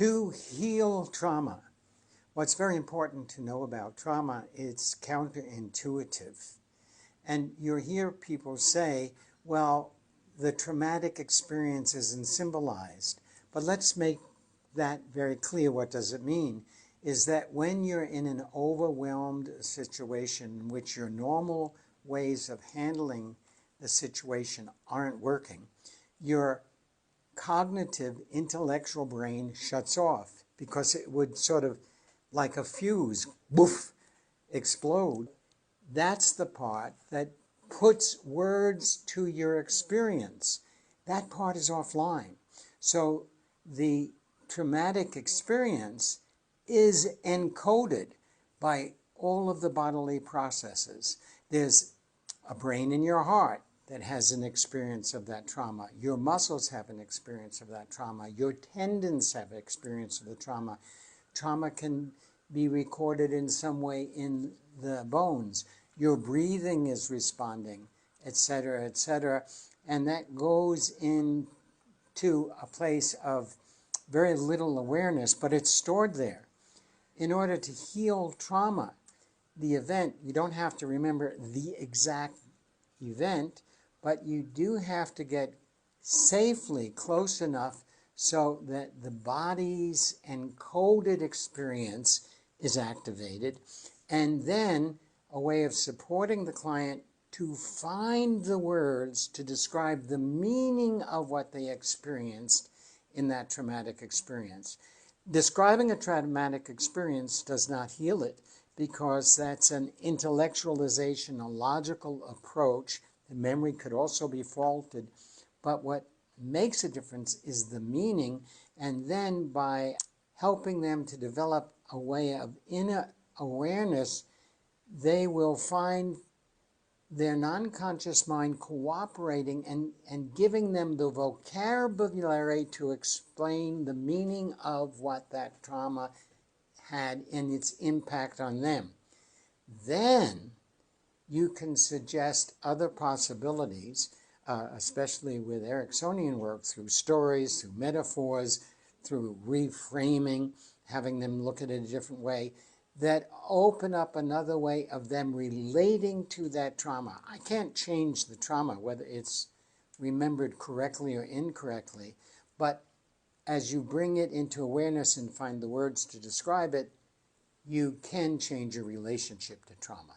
To heal trauma, what's very important to know about trauma, it's counterintuitive. And you hear people say, well, the traumatic experience isn't symbolized. But let's make that very clear. What does it mean? Is that when you're in an overwhelmed situation in which your normal ways of handling the situation aren't working, your cognitive, intellectual brain shuts off because it would sort of, like a fuse, woof, explode. That's the part that puts words to your experience. That part is offline. So the traumatic experience is encoded by all of the bodily processes. There's a brain in your heart that has an experience of that trauma. Your muscles have an experience of that trauma. Your tendons have experience of the trauma. Trauma can be recorded in some way in the bones. Your breathing is responding, etc., etc. And that goes into a place of very little awareness, but it's stored there. In order to heal trauma, the event, you don't have to remember the exact event, but you do have to get safely close enough so that the body's encoded experience is activated, and then a way of supporting the client to find the words to describe the meaning of what they experienced in that traumatic experience. Describing a traumatic experience does not heal it, because that's an intellectualization, a logical approach. The memory could also be faulted, but what makes a difference is the meaning, and then by helping them to develop a way of inner awareness, they will find their non-conscious mind cooperating and giving them the vocabulary to explain the meaning of what that trauma had and its impact on them. Then you can suggest other possibilities, especially with Ericksonian work, through stories, through metaphors, through reframing, having them look at it a different way, that open up another way of them relating to that trauma. I can't change the trauma, whether it's remembered correctly or incorrectly, but as you bring it into awareness and find the words to describe it, you can change your relationship to trauma.